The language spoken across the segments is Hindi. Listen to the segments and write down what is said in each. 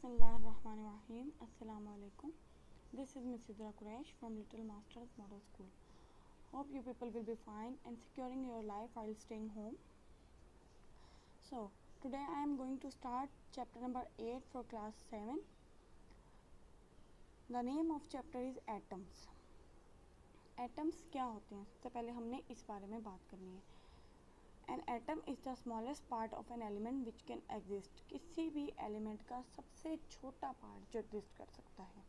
Bismillahirrahmanirrahim. Assalamu alaikum. This is Ms. Sidra Quraish from Little Masters Model School. Hope you people will be fine and securing your life while staying home. So, today I am going to start chapter number 8 for class 7. The name of chapter is Atoms. Atoms क्या होते हैं? सबसे पहले हमने इस बारे में बात करनी है. An atom is the smallest part of an element which can exist. किसी भी एलिमेंट का सबसे छोटा पार्ट जो एग्जिस्ट कर सकता है.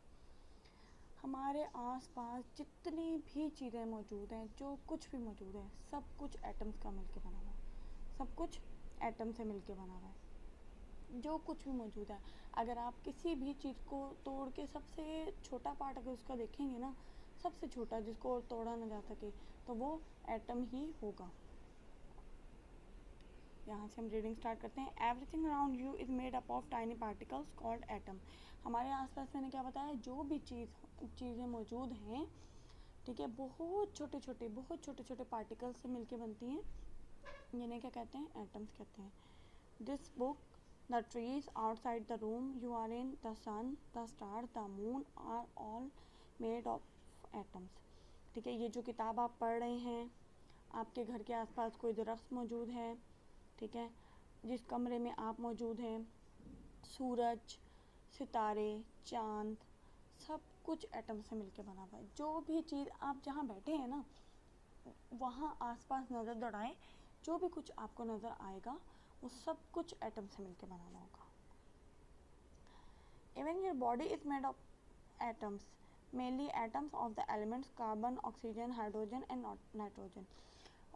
हमारे आसपास जितनी भी चीज़ें मौजूद हैं, जो कुछ भी मौजूद है, सब कुछ एटम्स का मिलके बना हुआ है. सब कुछ एटम से मिलके बना हुआ है. जो कुछ भी मौजूद है, अगर आप किसी भी चीज़ को तोड़ के सबसे छोटा पार्ट अगर उसका देखेंगे ना, सबसे छोटा जिसको और तोड़ा ना जा सके, तो वो एटम ही होगा. यहाँ से हम रीडिंग स्टार्ट करते हैं. Everything around you is made up of tiny particles called atom. हमारे आसपास मैंने क्या बताया, जो भी चीज़ें मौजूद हैं, ठीक है, बहुत छोटे छोटे पार्टिकल्स से मिलके बनती हैं. जिन्हें क्या कहते हैं? एटम्स कहते हैं. This book, the trees outside the room you are in, the sun, the star, the moon are all made of atoms. ठीक है, ये जो किताब आप पढ़ रहे हैं, आपके घर के आसपास कोई दरख्त मौजूद है, ठीक है, जिस कमरे में आप मौजूद हैं, सूरज, सितारे, चांद, सब कुछ एटम से मिलके बना हुआ है. जो भी चीज़ आप जहाँ बैठे हैं ना, वहाँ आसपास नज़र दौड़ाएं, जो भी कुछ आपको नज़र आएगा वो सब कुछ एटम से मिलके बना हुआ होगा. Even your body is made of atoms, mainly atoms of the elements carbon, oxygen, hydrogen and nitrogen.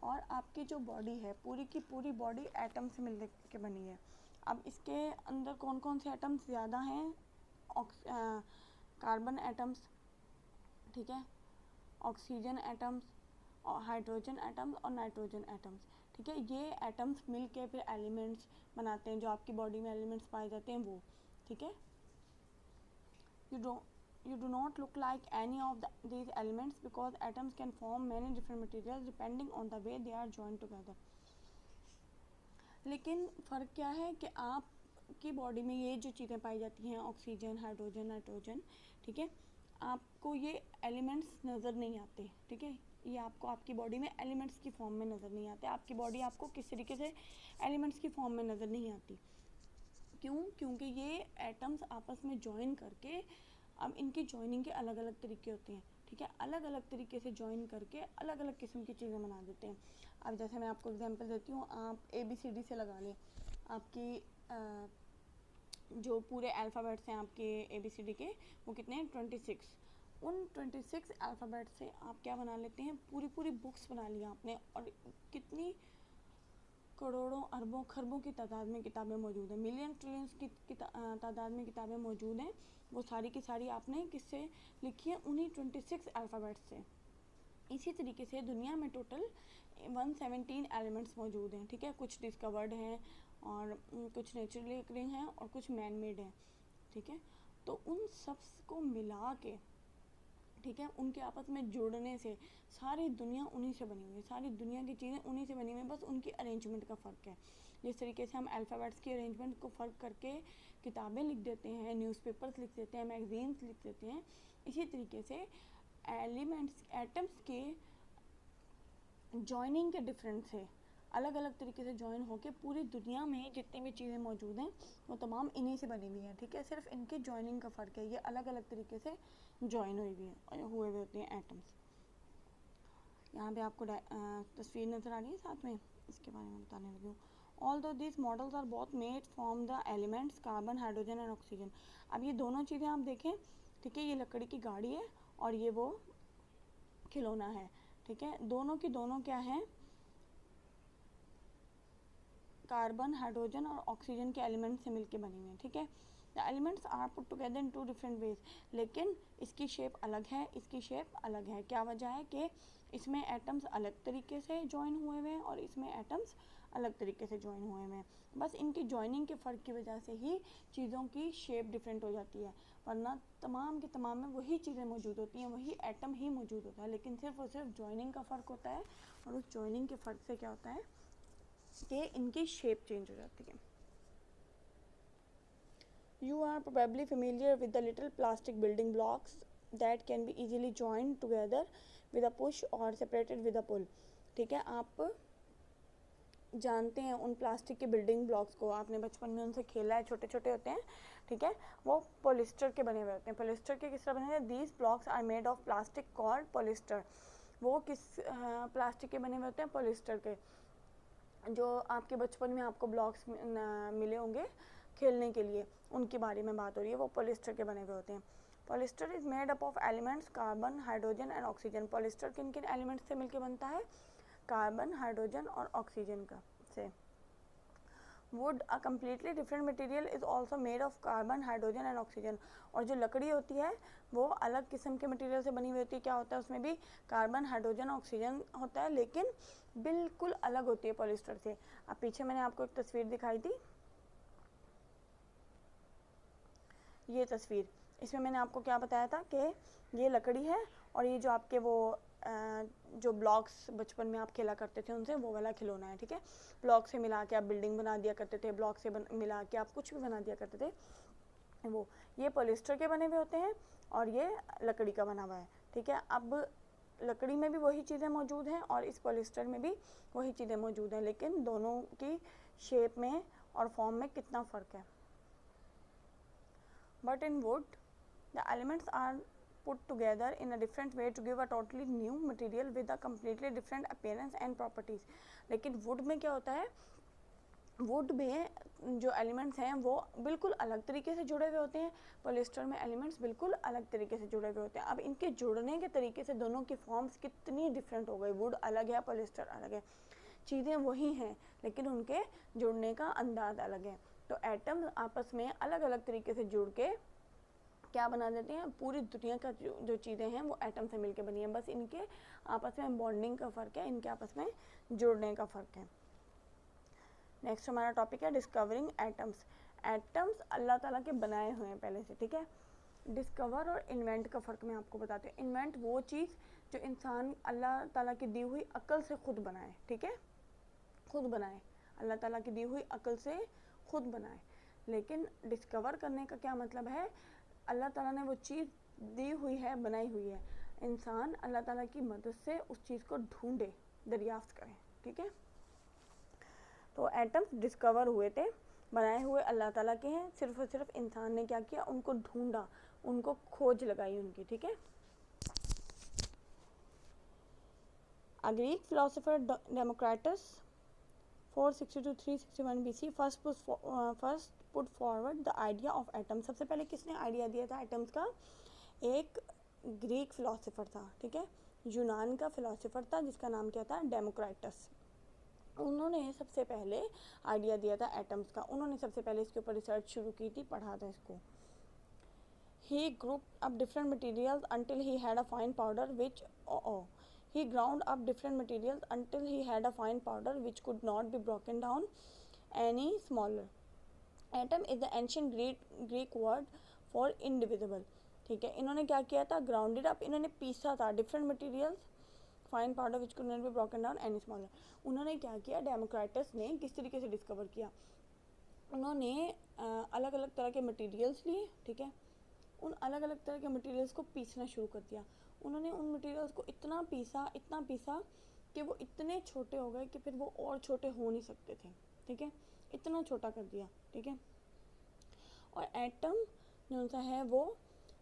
और आपकी जो बॉडी है, पूरी की पूरी बॉडी एटम से मिल के बनी है. अब इसके अंदर कौन कौन से एटम्स ज़्यादा हैं? कार्बन एटम्स, ठीक है, ऑक्सीजन एटम्स, और हाइड्रोजन एटम्स और नाइट्रोजन एटम्स. ठीक है, ये एटम्स मिल के फिर एलिमेंट्स बनाते हैं. जो आपकी बॉडी में एलिमेंट्स पाए जाते हैं वो. ठीक है, You do not look like any of these elements because atoms can form many different materials depending on the way they are joined together. लेकिन फ़र्क क्या है कि आपकी बॉडी में ये जो चीज़ें पाई जाती हैं, ऑक्सीजन, हाइड्रोजन, नाइट्रोजन, ठीक है, आपको ये एलिमेंट्स नज़र नहीं आते. ठीक है, ये आपको आपकी बॉडी में एलिमेंट्स की फॉर्म में नज़र नहीं आते. आपकी बॉडी आपको किस तरीके से एलिमेंट्स की फॉर्म में नज़र नहीं आती. क्यों? क्योंकि ये एटम्स आपस में जॉइन करके, अब इनकी जॉइनिंग के अलग अलग तरीके होते हैं. ठीक है, अलग अलग तरीके से जॉइन करके अलग अलग किस्म की चीज़ें बना देते हैं. अब जैसे मैं आपको एग्जांपल देती हूँ, आप ABCD से लगा लें. आपकी जो पूरे अल्फ़ाबेट्स हैं आपके ABCD के, वो कितने हैं? 26. उन 26 अल्फ़ाबेट से आप क्या बना लेते हैं? पूरी पूरी बुक्स बना लिया आपने. और कितनी करोड़ों, अरबों, खरबों की तादाद में किताबें मौजूद हैं, मिलियन ट्रिलियंस की तादाद में किताबें मौजूद हैं. वो सारी की सारी आपने किससे लिखी है? उन्हीं 26 अल्फ़ाबेट्स से. इसी तरीके से दुनिया में टोटल 117 एलिमेंट्स मौजूद हैं. ठीक है, कुछ डिस्कवर्ड हैं और कुछ नेचुरली अकरिंग हैं और कुछ मैन मेड हैं. ठीक है, तो उन सब को मिला के, ठीक है, उनके आपस में जुड़ने से सारी दुनिया उन्हीं से बनी हुई है. सारी दुनिया की चीज़ें उन्हीं से बनी हुई हैं, बस उनकी अरेंजमेंट का फ़र्क है. जिस तरीके से हम अल्फ़ाबेट्स की अरेंजमेंट को फ़र्क करके किताबें लिख देते हैं, न्यूज़पेपर्स लिख देते हैं, मैगज़ीन्स लिख देते हैं, इसी तरीके से एलिमेंट्स, एटम्स के जॉइनिंग के डिफरेंस से अलग अलग तरीके से जॉइन होकर पूरी दुनिया में जितनी भी चीज़ें मौजूद हैं वो तमाम इन्हीं से बनी हुई हैं. ठीक है, सिर्फ इनके जॉइनिंग का फ़र्क है. ये अलग अलग तरीके से जॉइन हुई हुए होते हैं एटम्स. यहाँ पे आपको तस्वीर नज़र आ रही है साथ में, इसके बारे में बताने लगी हूँ. Although these models are both made from the elements carbon, hydrogen and oxygen. अब ये दोनों चीज़ें आप देखें, ठीक है, ये लकड़ी की गाड़ी है और ये वो खिलौना है. ठीक है, दोनों की दोनों क्या है? कार्बन, हाइड्रोजन और ऑक्सीजन के एलिमेंट से मिलके बनी हुई है. ठीक है, the elements are put together in 2 different ways. लेकिन इसकी शेप अलग है, इसकी शेप अलग है. क्या वजह है? कि इसमें एटम्स अलग तरीके से जॉइन हुए हुए हैं और इसमें एटम्स अलग तरीके से जॉइन हुए हुए हैं. बस इनकी जॉइनिंग के फ़र्क की वजह से ही चीज़ों की शेप डिफरेंट हो जाती है, वरना तमाम के तमाम में वही चीज़ें मौजूद होती हैं, वही एटम ही मौजूद होता है. लेकिन सिर्फ और सिर्फ जॉइनिंग का फ़र्क होता है, और उस जॉइनिंग के फ़र्क से क्या होता है कि इनकी शेप चेंज हो जाती है. You are probably familiar with the little plastic building blocks that can be easily joined together with a push or separated with a pull. ठीक है, आप जानते हैं उन प्लास्टिक के बिल्डिंग ब्लॉक्स को, आपने बचपन में उनसे खेला है, छोटे छोटे होते हैं, ठीक है, वो पॉलिस्टर के बने हुए होते हैं. पॉलिस्टर के किस तरह बने हुए हैं? These blocks are made of plastic called polyester. वो किस प्लास्टिक के बने हुए होते हैं? पॉलिस्टर के. जो आपके बचपन में आपको ब्लॉक्स मिले होंगे खेलने के लिए, उनके बारे में बात हो रही है, वो पॉलिस्टर के बने हुए होते हैं. Polyester is made up of elements carbon, hydrogen and oxygen. Polyester किन किन एलिमेंट्स से मिलकर बनता है? कार्बन, हाइड्रोजन और ऑक्सीजन का से. Would, a completely different material, is also made of carbon, hydrogen and oxygen. और जो लकड़ी होती है वो अलग किस्म के मटेरियल से बनी हुई होती है. क्या होता है उसमें भी? कार्बन, हाइड्रोजन, ऑक्सीजन होता है, लेकिन बिल्कुल अलग होती है पॉलिस्टर से. अब पीछे मैंने आपको एक तस्वीर दिखाई थी, ये तस्वीर, इसमें मैंने आपको क्या बताया था कि ये लकड़ी है और ये जो आपके वो जो ब्लॉक्स बचपन में आप खेला करते थे उनसे, वो वाला खिलौना है. ठीक है, ब्लॉक से मिला के आप बिल्डिंग बना दिया करते थे, ब्लॉक से मिला के आप कुछ भी बना दिया करते थे, वो ये पॉलिस्टर के बने हुए होते हैं और ये लकड़ी का बना हुआ है. ठीक है, अब लकड़ी में भी वही चीज़ें मौजूद हैं और इस पॉलिस्टर में भी वही चीज़ें मौजूद हैं, लेकिन दोनों की शेप में और फॉर्म में कितना फ़र्क है. But in wood the elements are put together in a different way to give a totally new material with a completely different appearance and properties. लेकिन वुड में क्या होता है? वुड में जो एलिमेंट्स हैं वो बिल्कुल अलग तरीके से जुड़े हुए होते हैं, पॉलिस्टर में एलिमेंट्स बिल्कुल अलग तरीके से जुड़े हुए होते हैं. अब इनके जुड़ने के तरीके से दोनों की फॉर्म्स कितनी डिफरेंट हो गई. वुड अलग है, पॉलिस्टर अलग है, चीज़ें वही हैं लेकिन उनके जुड़ने का अंदाज अलग है. तो एटम्स आपस में अलग अलग तरीके से जुड़ के क्या बना देते हैं? पूरी दुनिया का जो चीज़ें हैं वो एटम से मिलके बनी है, बस इनके आपस में बॉन्डिंग का फ़र्क है, इनके आपस में जुड़ने का फ़र्क है. नेक्स्ट हमारा टॉपिक है डिस्कवरिंग एटम्स. एटम्स अल्लाह ताला के बनाए हुए हैं पहले से. ठीक है, डिस्कवर और इन्वेंट का फ़र्क मैं आपको बताती हूँ. इन्वेंट वो चीज़ जो इंसान अल्लाह ताला की दी हुई अक्ल से खुद बनाए. ठीक है, खुद बनाए, अल्लाह ताला की दी हुई अक्ल से खुद बनाए. लेकिन डिस्कवर करने का क्या मतलब है? अल्लाह ताला ने वो चीज़ दी हुई है, बनाई हुई है, इंसान अल्लाह ताला की मदद से उस चीज़ को ढूंढे, दरियाफ्त करें. ठीक है, तो एटम्स डिस्कवर हुए थे, बनाए हुए अल्लाह ताला के हैं, सिर्फ और सिर्फ इंसान ने क्या किया? उनको ढूंढा, उनको खोज लगाई उनकी. ठीक है, A Greek philosopher Democritus 460 to 361 BC first put forward the idea of atom. सबसे पहले किसने आइडिया दिया था एटम्स का? एक ग्रीक फिलोसोफर था. ठीक है, यूनान का फिलोसोफर था जिसका नाम क्या था? डेमोक्राइटस. उन्होंने सबसे पहले आइडिया दिया था एटम्स का, उन्होंने सबसे पहले इसके ऊपर रिसर्च शुरू की थी, पढ़ा था इसको. He grouped up different materials until he had a fine powder which he ground up different materials until he had a fine powder which could not be broken down any smaller. Atom is the ancient Greek word for indivisible. ठीक है, इन्होंने क्या किया था? ग्राउंडेड अप, इन्होंने पीसा था different materials, fine powder which could not be broken down any smaller. उन्होंने क्या किया? डेमोक्राइटस ने किस तरीके से डिस्कवर किया? उन्होंने अलग अलग तरह के मटेरियल्स लिए. ठीक है, उन अलग अलग तरह के मटेरियल्स को पीसना शुरू कर दिया. उन्होंने उन मटेरियल्स को इतना पीसा कि वो इतने छोटे हो गए कि फिर वो और छोटे हो नहीं सकते थे. ठीक है, इतना छोटा कर दिया. ठीक है, और एटम जो सा है वो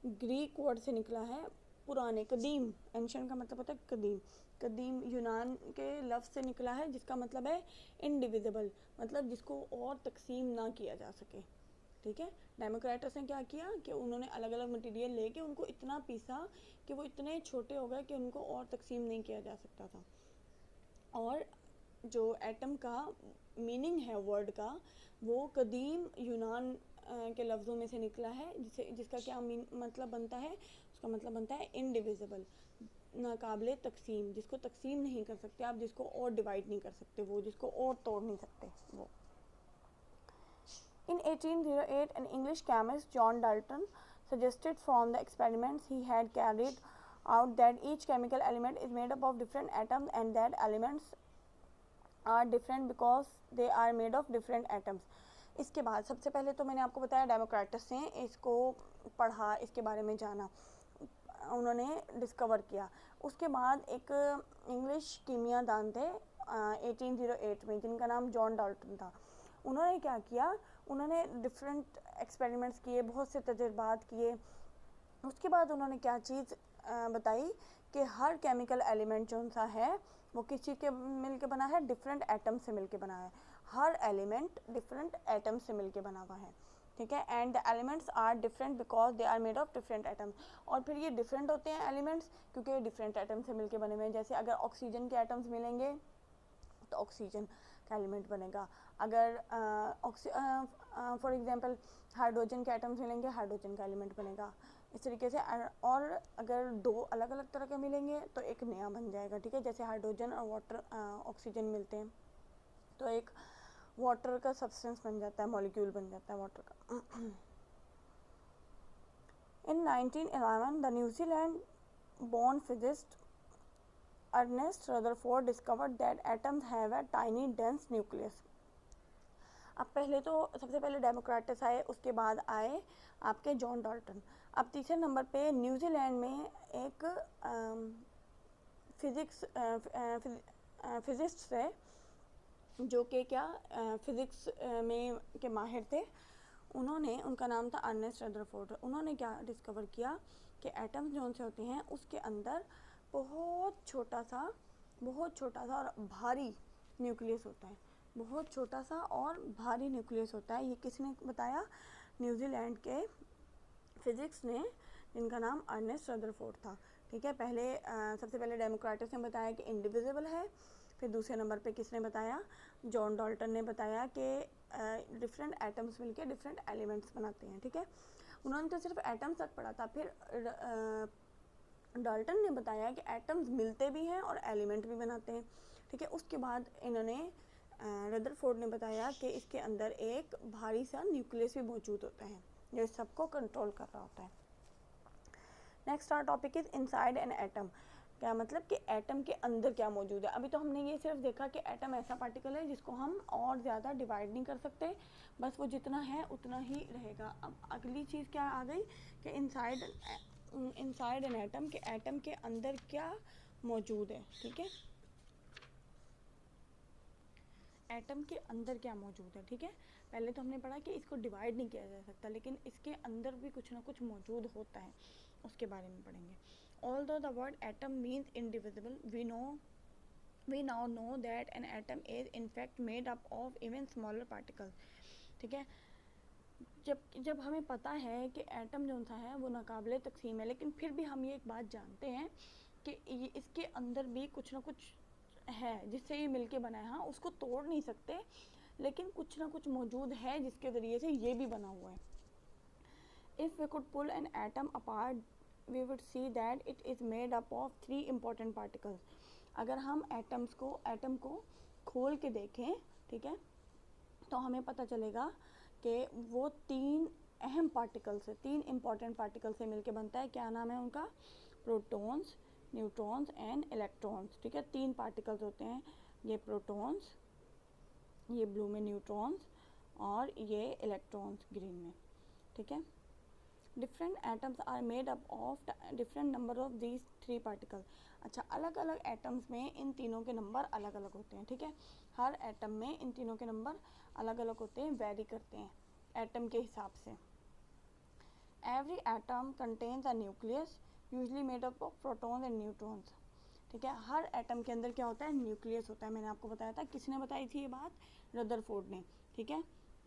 ग्रीक वर्ड से निकला है, पुराने, कदीम. एंशिएंट का मतलब होता है कदीम. कदीम यूनान के लफ्ज़ से निकला है जिसका मतलब है इनडिविजिबल, मतलब जिसको और तकसीम ना किया जा सके. ठीक है, डेमोक्रेटस ने क्या किया कि उन्होंने अलग अलग मटेरियल लेके उनको इतना पीसा कि वो इतने छोटे हो गए कि उनको और तकसीम नहीं किया जा सकता था. और जो एटम का मीनिंग है वर्ड का, वो कदीम यूनान के लफ्ज़ों में से निकला है, जिसका क्या मतलब बनता है? उसका मतलब बनता है इनडिविजिबल, नाकाबिले तकसीम, जिसको तकसीम नहीं कर सकते आप, जिसको और डिवाइड नहीं कर सकते, वो जिसको और तोड़ नहीं सकते वो. In 1808, an English chemist, John Dalton, suggested from the experiments he had carried out that each chemical element is made up of different atoms and that elements are different because they are made of different atoms. इसके बाद सबसे पहले तो मैंने आपको बताया डेमोक्रेटस ने इसको पढ़ा, इसके बारे में जाना, उन्होंने डिस्कवर किया। उसके बाद एक इंग्लिश कीमियादान थे 1808 में, जिनका नाम जॉन डाल्टन था। उन्होंने क्या किया, उन्होंने डिफरेंट एक्सपेरिमेंट्स किए, बहुत से तजुर्बात किए। उसके बाद उन्होंने क्या चीज़ बताई कि हर केमिकल एलिमेंट जो सा है वो किस चीज़ के मिल के बना है, डिफरेंट एटम से मिल के बना है। हर एलिमेंट डिफरेंट एटम से मिल के बना हुआ है, ठीक है। And the elements are different because they are made of different atoms. और फिर ये डिफरेंट होते हैं एलिमेंट्स क्योंकि डिफरेंट एटम से मिल के बने हुए हैं। जैसे अगर ऑक्सीजन के एटम्स मिलेंगे तो ऑक्सीजन का एलिमेंट बनेगा। अगर फॉर एग्जांपल हाइड्रोजन के एटम्स मिलेंगे, हाइड्रोजन का एलिमेंट बनेगा। इस तरीके से और अगर दो अलग अलग तरह के मिलेंगे तो एक नया बन जाएगा, ठीक है। जैसे हाइड्रोजन और वाटर ऑक्सीजन मिलते हैं तो एक वाटर का सब्सटेंस बन जाता है, मॉलिक्यूल बन जाता है वाटर का। इन 1911 the New Zealand born physicist Ernest Rutherford discovered that atoms have a tiny dense nucleus। अब पहले तो सबसे पहले डेमोक्रेटस आए, उसके बाद आए आपके जॉन डाल्टन। अब तीसरे नंबर पे न्यूजीलैंड में एक फिजिक्स है जो कि क्या फिज़िक्स में के माहिर थे। उनका नाम था अर्नेस्ट रदरफोर्ड। उन्होंने क्या डिस्कवर किया कि एटम्स जो से होते हैं उसके अंदर बहुत छोटा सा और भारी न्यूक्लियस होता है, बहुत छोटा सा और भारी न्यूक्लियस होता है। ये किसने बताया, न्यूजीलैंड के फिज़िक्स ने, जिनका नाम अर्नेस्ट रदरफोर्ड था, ठीक है। सबसे पहले डेमोक्रेटस ने बताया कि इंडिविजिबल है। फिर दूसरे नंबर पे किसने बताया, जॉन डाल्टन ने बताया कि डिफरेंट एटम्स मिलके डिफरेंट एलिमेंट्स बनाते हैं, ठीक है। उन्होंने तो सिर्फ एटम्स तक पढ़ा था। फिर डाल्टन ने बताया कि एटम्स मिलते भी हैं और एलिमेंट भी बनाते हैं, ठीक है। उसके बाद इन्होंने रदरफोर्ड ने बताया कि इसके अंदर एक भारी सा न्यूक्लियस भी मौजूद होता है जो सबको कंट्रोल कर रहा होता है। Next our topic is inside an atom. क्या मतलब कि एटम के अंदर क्या मौजूद है। अभी तो हमने ये सिर्फ देखा कि एटम ऐसा पार्टिकल है जिसको हम और ज़्यादा डिवाइड नहीं कर सकते, बस वो जितना है उतना ही रहेगा। अब अगली चीज़ क्या आ गई कि इनसाइड एन एटम, के एटम के अंदर क्या मौजूद है, ठीक है। एटम के अंदर क्या मौजूद है, ठीक है। पहले तो हमने पढ़ा कि इसको डिवाइड नहीं किया जा सकता, लेकिन इसके अंदर भी कुछ ना कुछ मौजूद होता है, उसके बारे में पढ़ेंगे। Although the word atom means indivisible, we now know that an atom is in fact made up of even smaller particles, ठीक है। जब हमें पता है कि एटम जो सा है वो नाकाबिले तकसीम है, लेकिन फिर भी हम ये एक बात जानते हैं कि इसके अंदर भी कुछ ना कुछ है जिससे ये मिलके बना है। हाँ, उसको तोड़ नहीं सकते, लेकिन कुछ ना कुछ मौजूद है जिसके ज़रिए से ये भी बना हुआ है। If we could pull an atom apart, we would see that it is made up of 3 important particles। अगर हम एटम को खोल के देखें, ठीक है, तो हमें पता चलेगा कि वो 3 अहम पार्टिकल से, 3 इम्पॉर्टेंट पार्टिकल से मिलके बनता है। क्या नाम है उनका, प्रोटॉन्स, न्यूट्रॉन्स एंड इलेक्ट्रॉन्स, ठीक है। 3 पार्टिकल्स होते हैं, ये प्रोटॉन्स, ये ब्लू में न्यूट्रॉन्स और ये इलेक्ट्रॉन्स ग्रीन में, ठीक है। Different atoms are made up of different number of these 3 particle. अच्छा, अलग अलग एटम्स में इन तीनों के नंबर अलग अलग होते हैं, ठीक है। हर एटम में इन तीनों के नंबर अलग अलग होते हैं, वेरी करते हैं एटम के हिसाब से। Every atom contains a nucleus usually made up of protons and neutrons, ठीक है। हर एटम के अंदर क्या होता है, न्यूक्लियस होता है। मैंने आपको बताया था, किसने बताई थी ये बात, रदरफोर्ड ने, ठीक है।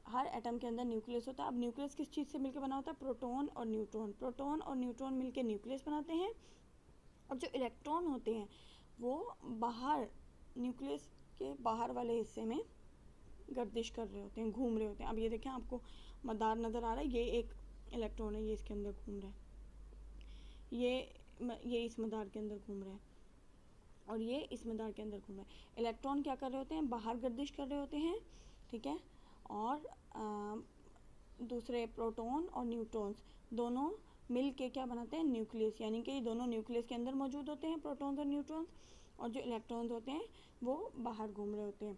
हर एटम के अंदर न्यूक्लियस होता है। अब न्यूक्लियस किस चीज़ से मिलकर बना होता है, प्रोटॉन और न्यूट्रॉन। प्रोटॉन और न्यूट्रॉन मिलकर न्यूक्लियस बनाते हैं, और जो इलेक्ट्रॉन होते हैं वो बाहर, न्यूक्लियस के बाहर वाले हिस्से में गर्दिश कर रहे होते हैं, घूम रहे होते हैं। अब ये देखें, आपको मदार नज़र आ रहा है, ये एक इलेक्ट्रॉन है, ये इसके अंदर घूम रहा है, ये इस मदार के अंदर घूम रहा है, और ये इस मदार के अंदर घूम रहा है। इलेक्ट्रॉन क्या कर रहे होते हैं, बाहर गर्दिश कर रहे होते हैं, ठीक है। और दूसरे प्रोटॉन और न्यूट्रॉन्स दोनों मिल के क्या बनाते हैं, न्यूक्लियस, यानी कि ये दोनों न्यूक्लियस के अंदर मौजूद होते हैं, प्रोटॉन्स और न्यूट्रॉन्स, और जो इलेक्ट्रॉन्स होते हैं वो बाहर घूम रहे होते हैं।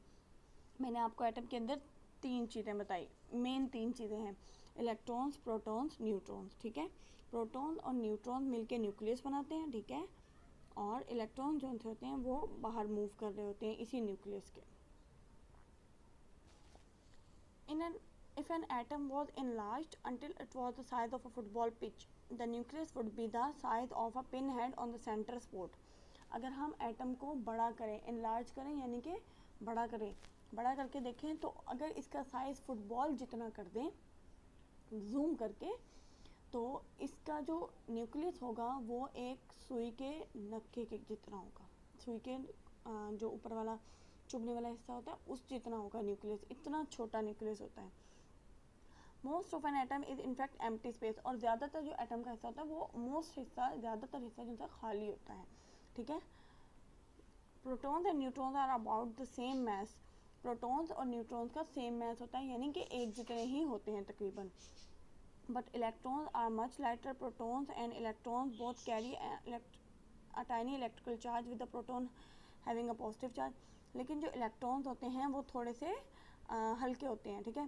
मैंने आपको एटम के अंदर तीन चीज़ें बताई, मेन तीन चीज़ें हैं, इलेक्ट्रॉन्स, प्रोटॉन्स, न्यूट्रॉन्स, ठीक है। प्रोटॉन और न्यूट्रॉन मिलके न्यूक्लियस बनाते हैं, ठीक है, और इलेक्ट्रॉन जो होते हैं वो बाहर मूव कर रहे होते हैं इसी न्यूक्लियस के। If an atom was enlarged until it was the size of a football pitch, the nucleus would be the size of a pinhead on the center spot. अगर हम एटम को बड़ा करें, enlarge करें यानी कि बड़ा करें, बड़ा करके देखें तो अगर इसका साइज फुटबॉल जितना कर दें जूम करके, तो इसका जो न्यूक्लियस होगा वो एक सुई के नक्के के जितना होगा, सुई के जो ऊपर वाला चुभने वाला हिस्सा होता है उस जितना होगा न्यूक्लियस, इतना छोटा न्यूक्लियस होता है। Most of an atom is in fact empty space, और ज़्यादातर जो एटम का हिस्सा होता है वो मोस्ट हिस्सा, ज़्यादातर हिस्सा जो होता है खाली होता है, ठीक है। Protons and neutrons are about the same mass, protons और न्यूट्रॉन्स का सेम मैस होता है यानी कि एक जितने ही होते हैं तकरीबन। But electrons are much lighter, protons and electrons both carry a tiny electrical charge with the proton having a positive charge. लेकिन जो इलेक्ट्रॉन्स होते हैं वो थोड़े से हल्के होते हैं, ठीक है।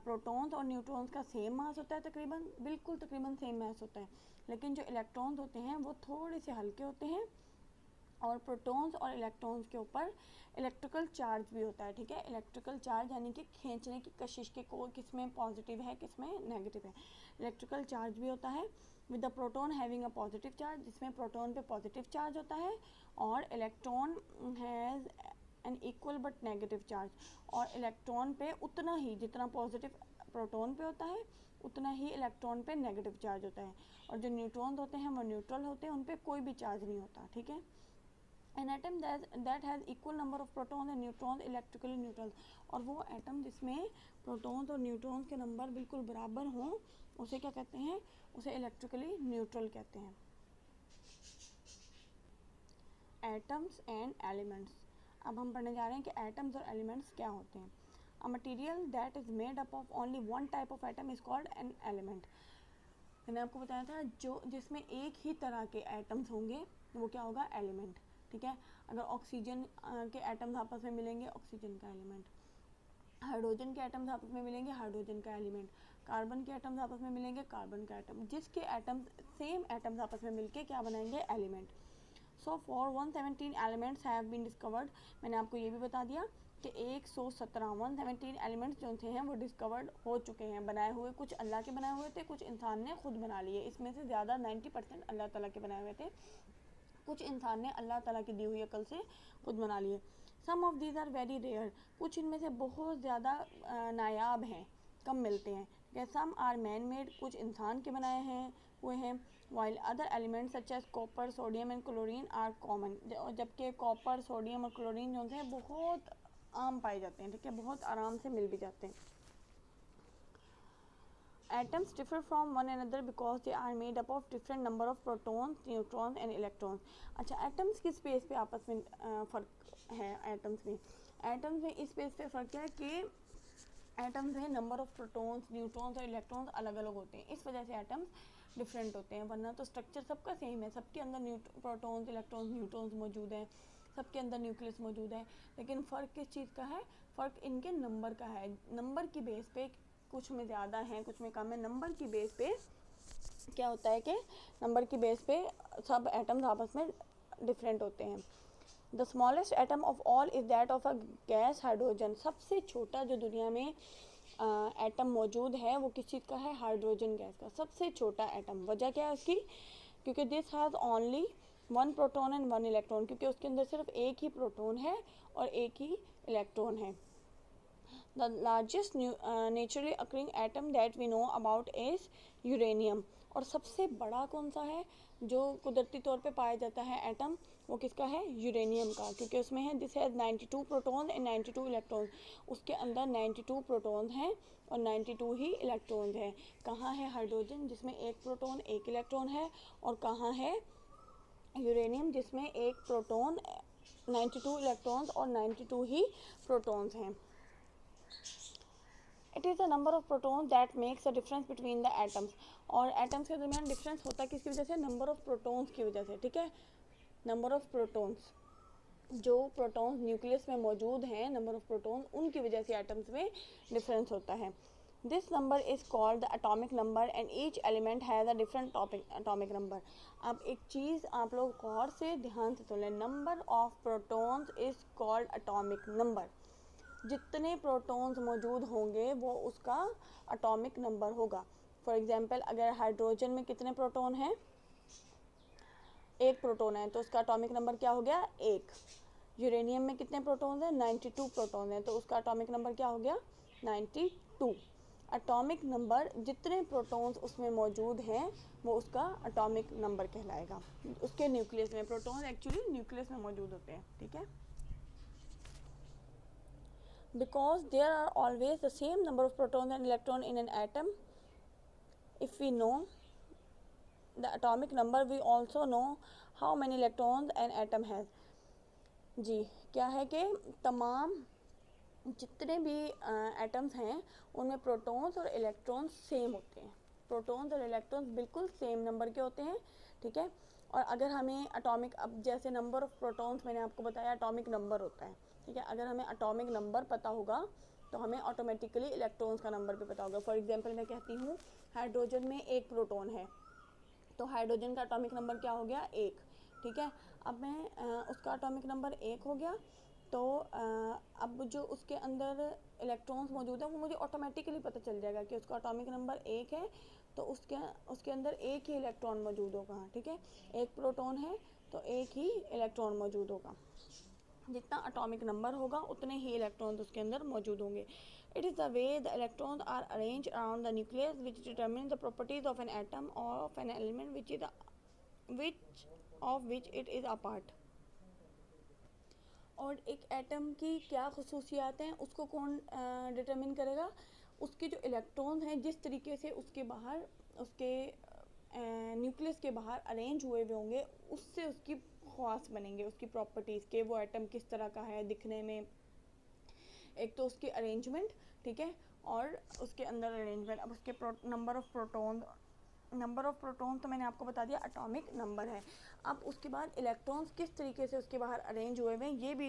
प्रोटॉन्स और न्यूट्रॉन्स का सेम मास होता है तकरीबन, बिल्कुल तकरीबन सेम मास होता है, लेकिन जो इलेक्ट्रॉन्स होते हैं वो थोड़े से हल्के होते हैं, और प्रोटॉन्स और इलेक्ट्रॉन्स के ऊपर इलेक्ट्रिकल चार्ज भी होता है, ठीक है। इलेक्ट्रिकल चार्ज यानी कि खींचने की कशिश के को किस में पॉजिटिव है किस में नेगेटिव है, इलेक्ट्रिकल चार्ज भी होता है। With the proton having a positive charge, जिसमें प्रोटॉन पे पॉजिटिव चार्ज होता है, और electron has an equal but negative charge, और इलेक्ट्रॉन पे उतना ही जितना पॉजिटिव प्रोटॉन पे होता है उतना ही इलेक्ट्रॉन पे नेगेटिव चार्ज होता है, और जो न्यूट्रॉन होते हैं वो न्यूट्रल होते हैं, उन पे कोई भी चार्ज नहीं होता, ठीक है। An atom that has equal number of protons and neutrons electrically neutral, और वो एटम जिसमें प्रोटॉन्स और न्यूट्रॉन्स के नंबर बिल्कुल बराबर हों उसे क्या कहते हैं, उसे इलेक्ट्रिकली न्यूट्रल कहते हैं। एटम्स एंड एलिमेंट्स, अब हम पढ़ने जा रहे हैं कि एटम्स और एलिमेंट्स क्या होते हैं। A material that is made up of only one type of atom is called an element. मैंने आपको बताया था जो जिसमें एक ही तरह के एटम्स होंगे वो क्या होगा, एलिमेंट, ठीक है। अगर ऑक्सीजन के एटम्स आपस में मिलेंगे, ऑक्सीजन का एलिमेंट, हाइड्रोजन के एटम्स आपस में मिलेंगे, हाइड्रोजन का एलिमेंट, कार्बन के एटम्स आपस में मिलेंगे, कार्बन का एटम, जिसके एटम्स सेम एटम्स आपस में मिलके क्या बनाएंगे, element. So for 117 elements have been discovered, मैंने आपको ये भी बता दिया कि 117 एलिमेंट्स जो थे हैं वो डिस्कवर्ड हो चुके हैं, बनाए हुए, कुछ अल्लाह के बनाए हुए थे, कुछ इंसान ने खुद बना लिए, इसमें से ज़्यादा 90% अल्लाह ताला के बनाए हुए थे, कुछ इंसान ने अल्लाह ताला की दी हुई अकल से खुद बना लिए। Some of these are very rare, कुछ इनमें से बहुत ज़्यादा नायाब हैं, कम मिलते हैं। सम आर मैन मेड, कुछ इंसान के बनाए हैं हुए हैं, while other elements such as copper, sodium and chlorine are common, जबकि कॉपर, सोडियम और क्लोरीन जो हैं बहुत आम पाए जाते हैं, ठीक है, बहुत आराम से मिल भी जाते हैं। Atoms differ from one another because they are made up of different number of protons, neutrons and electrons. अच्छा, atoms की स्पेस पे आपस में फ़र्क है, एटम्स में इस स्पेस पे फ़र्क है कि एटम्स में नंबर ऑफ प्रोटॉन्स, न्यूट्रॉन्स और इलेक्ट्रॉन्स अलग अलग होते हैं, इस वजह से एटम्स डिफरेंट होते हैं, वरना तो स्ट्रक्चर सबका सेम है, सबके अंदर प्रोटॉन्स, इलेक्ट्रॉन्स, न्यूट्रॉन्स मौजूद हैं, सबके अंदर न्यूक्लियस मौजूद है, लेकिन फ़र्क किस चीज़ का है, फ़र्क इनके नंबर का है, नंबर की बेस पे कुछ में ज़्यादा हैं कुछ में कम है, नंबर की बेस पे क्या होता है कि नंबर की बेस पे सब एटम्स आपस में डिफरेंट होते हैं। The smallest atom of all is that of a gas hydrogen, सबसे छोटा जो दुनिया में एटम मौजूद है वो किस चीज़ का है, हाइड्रोजन गैस का, सबसे छोटा एटम। वजह क्या है उसकी, क्योंकि this has only one proton and one electron, क्योंकि उसके अंदर सिर्फ एक ही प्रोटॉन है और एक ही इलेक्ट्रॉन है। The largest naturally occurring atom that we know about is uranium, और सबसे बड़ा कौन सा है जो कुदरती तौर पे पाया जाता है एटम, वो किसका है, यूरेनियम का, क्योंकि उसमें है this has 92 proton and 92 electron, उसके अंदर 92 प्रोटॉन हैं और 92 ही इलेक्ट्रॉन हैं। कहाँ है हाइड्रोजन जिसमें एक प्रोटॉन एक इलेक्ट्रॉन है, और कहाँ है यूरेनियम जिसमें एक प्रोटॉन 92 इलेक्ट्रॉन्स और 92 ही प्रोटॉन्स हैं। It is the number of protons that makes a difference between the atoms, और एटम्स के दरमियान डिफरेंस होता है किसकी वजह से, नंबर ऑफ प्रोटॉन्स की वजह से, ठीक है, नंबर ऑफ प्रोटॉन्स। जो प्रोटॉन्स न्यूक्लियस में मौजूद हैं, नंबर ऑफ प्रोटॉन्स, उनकी वजह से एटम्स में डिफरेंस होता है। This number is called the atomic number and each element has a different atomic number. अब एक चीज़ आप लोग गौर से ध्यान से सुन लें, number of protons is called atomic number. जितने प्रोटॉन्स मौजूद होंगे वो उसका एटॉमिक नंबर होगा। फॉर एग्जांपल, अगर हाइड्रोजन में कितने प्रोटॉन हैं, एक प्रोटॉन है, तो उसका एटॉमिक नंबर क्या हो गया, एक। यूरेनियम में कितने प्रोटॉन्स हैं, 92 प्रोटॉन हैं, तो उसका एटॉमिक नंबर क्या हो गया, 92। एटॉमिक नंबर, जितने प्रोटॉन्स उसमें मौजूद हैं वो उसका एटॉमिक नंबर कहलाएगा। उसके न्यूक्लियस में, प्रोटॉन्स एक्चुअली न्यूक्लियस में मौजूद होते हैं, ठीक है। Because there are always the same number of protons and electrons in an atom, if we know the atomic number we also know how many electrons an atom has। जी, क्या है कि तमाम जितने भी एटम्स हैं उनमें प्रोटॉन्स और इलेक्ट्रॉन्स सेम होते हैं। प्रोटॉन्स और इलेक्ट्रॉन्स बिल्कुल सेम नंबर के होते हैं, ठीक है। और अगर हमें एटॉमिक, अब जैसे नंबर ऑफ प्रोटॉन्स मैंने आपको बताया एटॉमिक नंबर होता है, ठीक है। अगर हमें एटॉमिक नंबर पता होगा तो हमें ऑटोमेटिकली इलेक्ट्रॉन्स का नंबर भी पता होगा। फॉर एग्जांपल मैं कहती हूँ हाइड्रोजन में एक प्रोटॉन है, तो हाइड्रोजन का एटॉमिक नंबर क्या हो गया, एक, ठीक है। अब मैं उसका एटॉमिक नंबर एक हो गया, तो अब जो उसके अंदर इलेक्ट्रॉन्स मौजूद हैं वो मुझे ऑटोमेटिकली पता चल जाएगा कि उसका एटॉमिक नंबर एक है, तो उसके अंदर एक ही इलेक्ट्रॉन मौजूद होगा, ठीक है। एक प्रोटॉन है तो एक ही इलेक्ट्रॉन मौजूद होगा। जितना एटॉमिक नंबर होगा उतने ही इलेक्ट्रॉन्स उसके अंदर मौजूद होंगे। It is the way the electrons are arrange around the nucleus which determine the properties of an atom और of an element which it is a part. और एक एटम की क्या खसूसियात हैं उसको कौन डिटरमिन करेगा, उसके जो इलेक्ट्रॉन हैं जिस तरीके से उसके बाहर, उसके न्यूक्लियस के बाहर अरेंज हुए हुए होंगे, उससे उसकी ख़ास बनेंगे, उसकी प्रॉपर्टीज़ के वो एटम किस तरह का है दिखने में। एक तो उसकी अरेंजमेंट, ठीक है, और उसके अंदर अरेंजमेंट। अब उसके नंबर ऑफ प्रोटॉन तो मैंने आपको बता दिया एटॉमिक नंबर है। अब उसके बाद इलेक्ट्रॉन्स किस तरीके से उसके बाहर अरेंज हुए हुए हैं ये भी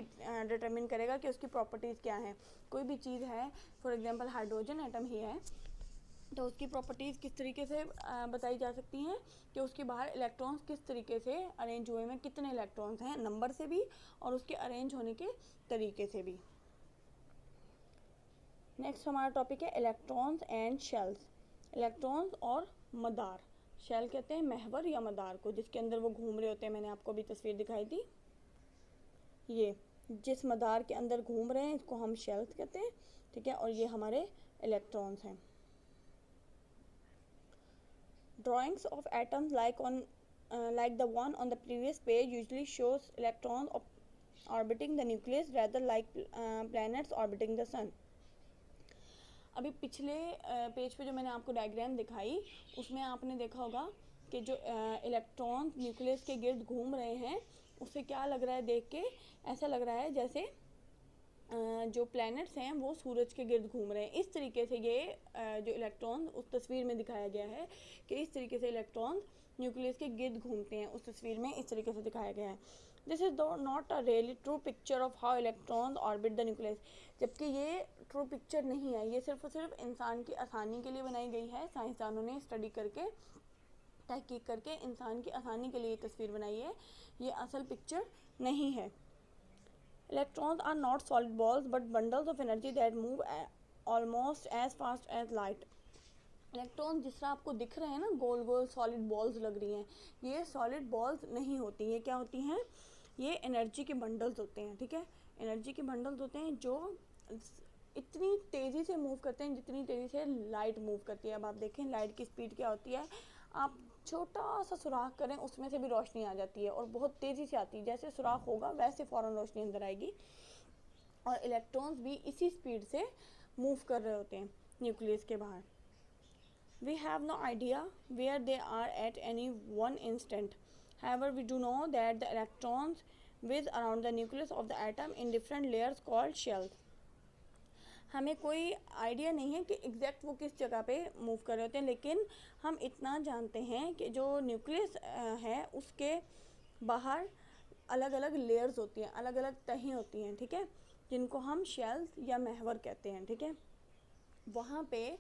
डिटरमिन करेगा कि उसकी प्रॉपर्टीज़ क्या हैं। कोई भी चीज़ है, फॉर एग्जांपल हाइड्रोजन एटम ही है, तो उसकी प्रॉपर्टीज़ किस तरीके से बताई जा सकती हैं कि उसके बाहर इलेक्ट्रॉन्स किस तरीके से अरेंज हुए हैं, कितने इलेक्ट्रॉन्स हैं, नंबर से भी और उसके अरेंज होने के तरीके से भी। नेक्स्ट हमारा टॉपिक है इलेक्ट्रॉन्स एंड शेल्स। इलेक्ट्रॉन्स और मदार, शेल कहते हैं महवर या मदार को, जिसके अंदर वो घूम रहे होते हैं। मैंने आपको अभी तस्वीर दिखाई थी, ये जिस मदार के अंदर घूम रहे हैं इसको हम शेल्स कहते हैं, ठीक है। और ये हमारे इलेक्ट्रॉन्स हैं। Drawings of atoms like the one on the previous page usually shows electrons orbiting the nucleus rather like planets orbiting the sun। अभी पिछले पेज पे जो मैंने आपको डायग्राम दिखाई उसमें आपने देखा होगा कि जो इलेक्ट्रॉन न्यूक्लियस के गिर्द घूम रहे हैं उससे क्या लग रहा है, देख के ऐसा लग रहा है जैसे जो प्लैनेट्स हैं वो सूरज के गिर्द घूम रहे हैं। इस तरीके से ये जो इलेक्ट्रॉन उस तस्वीर में दिखाया गया है कि इस तरीके से इलेक्ट्रॉन न्यूक्लियस के गिर्द घूमते हैं, उस तस्वीर में इस तरीके से दिखाया गया है। This is not a really true picture of how electrons orbit the nucleus. जबकि ये ट्रू पिक्चर नहीं है, ये सिर्फ और सिर्फ इंसान की आसानी के लिए बनाई गई है। साइंसदानों ने स्टडी करके, तहकीक करके इंसान की आसानी के लिए ये तस्वीर बनाई है, ये असल पिक्चर नहीं है। Electrons are not solid balls but bundles of energy that move almost as fast as light। Electron जिस तरह आपको दिख रहे हैं ना, गोल गोल सॉलिड बॉल्स लग रही हैं, ये सॉलिड बॉल्स नहीं होती, ये क्या होती हैं, ये एनर्जी के बंडल्स होते हैं, ठीक है। एनर्जी के बंडल्स होते हैं जो इतनी तेज़ी से मूव करते हैं जितनी तेज़ी से लाइट मूव करती है। अब आप देखें लाइट की स्पीड क्या होती है, आप छोटा सा सुराख करें उसमें से भी रोशनी आ जाती है और बहुत तेज़ी से आती है, जैसे सुराख होगा वैसे फ़ौरन रोशनी अंदर आएगी। और इलेक्ट्रॉन्स भी इसी स्पीड से मूव कर रहे होते हैं न्यूक्लियस के बाहर। We have no idea where they are at any one instant, however we do know that the electrons whiz around the nucleus of the atom in different layers called shells। हमें कोई आइडिया नहीं है कि एग्जैक्ट वो किस जगह पे मूव कर रहे होते हैं, लेकिन हम इतना जानते हैं कि जो न्यूक्लियस है उसके बाहर अलग अलग लेयर्स होती हैं, अलग अलग तहें होती हैं, ठीक है, जिनको हम शेल्स या महवर कहते हैं, ठीक है। वहाँ पे